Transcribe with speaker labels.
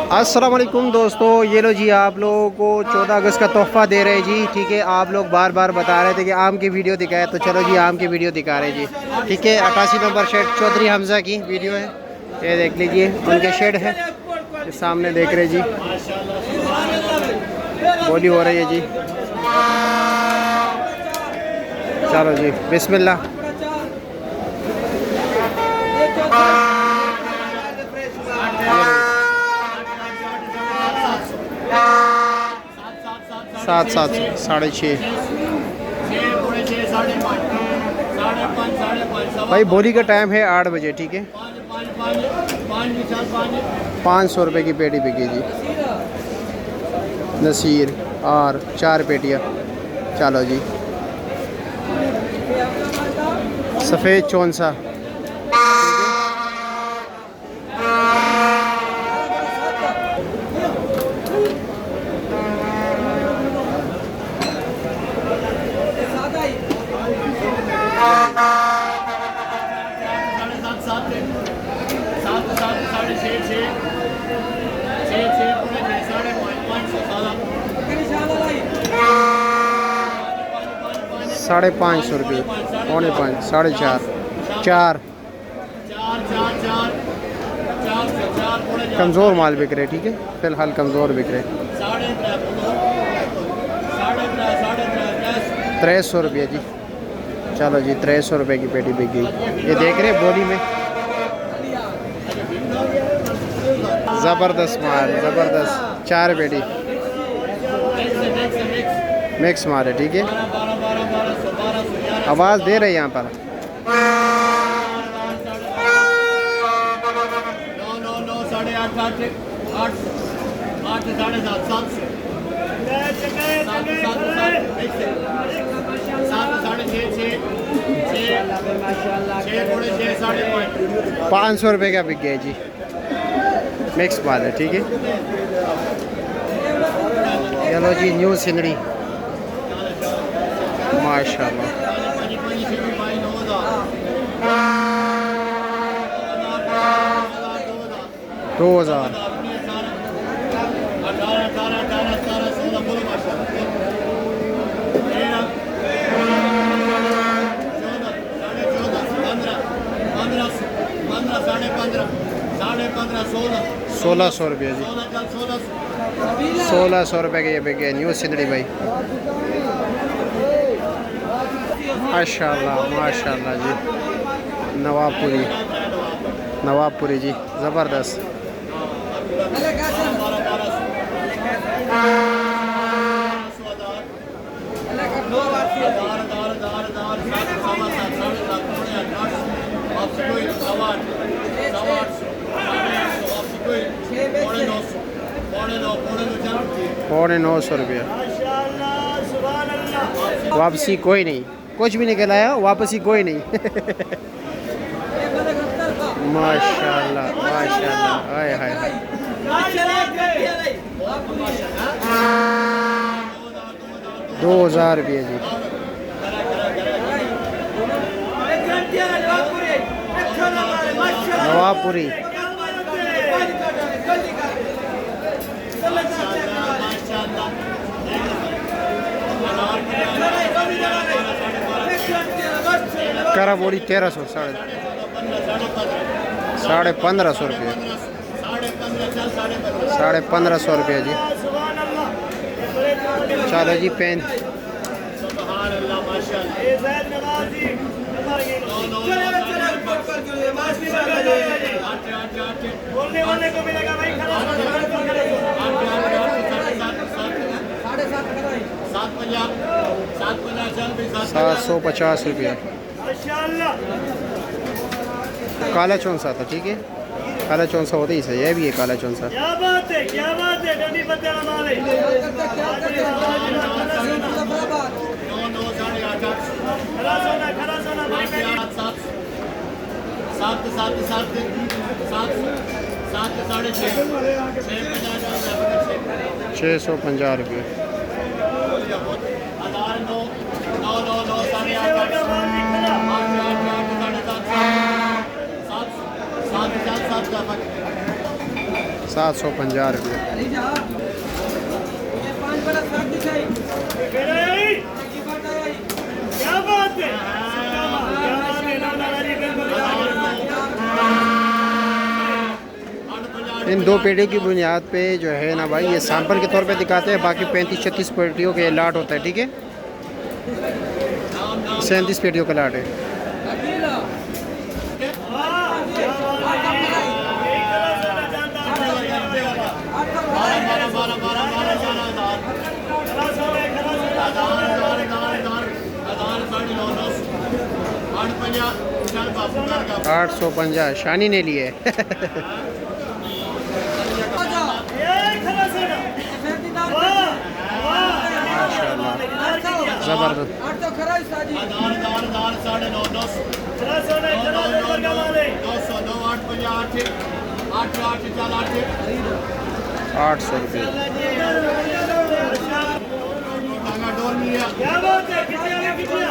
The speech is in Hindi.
Speaker 1: अस्सलाम वालेकुम दोस्तों, ये लो जी आप लोगों को 14 अगस्त का तोहफ़ा दे रहे हैं जी। ठीक है, आप लोग बार बार बता रहे थे कि आम की वीडियो दिखाए, तो चलो जी आम की वीडियो दिखा रहे हैं जी। ठीक है, 88 नंबर शेड चौधरी हमज़ा की वीडियो है, ये देख लीजिए उनके शेड है, ये सामने देख रहे जी, बोली हो रही है जी। चलो जी बिस्मिल्लाह। 7 7 साढ़े 6 भाई, बोली का टाइम है 8 बजे। ठीक है, 500 रुपये की पेटी बिकी जी। नसीर और 4 पेटियाँ। चलो जी, सफ़ेद चौंसा। साढ़े 500 रुपये, 4.5, 4.5, 4। कमज़ोर माल बिक रहे। ठीक है, फ़िलहाल कमज़ोर बिक रहे। 300 रुपये जी। चलो जी, 300 रुपये की पेटी बिक गई। ये देख रहे बोली में ज़बरदस्त माल, ज़बरदस्त। 4 पेटी मिक्स माल है। ठीक है, आवाज़ दे रहे यहाँ पर। पाँच 500 रुपये का बिक गया जी, मिक्स माल है। ठीक है, चलो जी, न्यू सिंगड़ी माशाल्लाह। 2000। सोलह 1600 रुपये जी। 1600 रुपये के ये बिक गया न्यू सिंदड़ी भाई। माशाल्लाह माशाल्लाह जी। नवाबपुरी, नवाबपुरी जी, ज़बरदस्त। पौने 900 रुपया। वापसी कोई नहीं, कुछ भी निकल आया, वापसी कोई नहीं। माशाल्लाह माशाल्लाह, हाय हाय हाय। 2000 रुपये जी। नवाबपुरी करा बोली 1300, 1500 रुपये। 1550 रुपये जी। चलो जी, पेन ₹750 रुपया। काला चौंसा था। ठीक है, काला चौंसा होता ही सही, है भी है काला चौंसा।
Speaker 2: क्या बात है, क्या बात है। डंडी पत्ते वाला है। खरा सोना, खरा सोना।
Speaker 1: 650 रुपये। 750 रुपये।
Speaker 2: क्या बात है, क्या बात है, नौनाराजी बिल्कुल।
Speaker 1: इन 2 पेटियों की बुनियाद पे जो है ना भाई, ये सैंपल के तौर पे दिखाते हैं। बाकी 35-36 पेटियों के लाट होता है, ठीक है। 37 पेटियों का लाट है।
Speaker 3: $850
Speaker 1: 850 शानी ने लिए। ज़बरदस्त। ₹800।
Speaker 2: क्या बात है, कितने कितने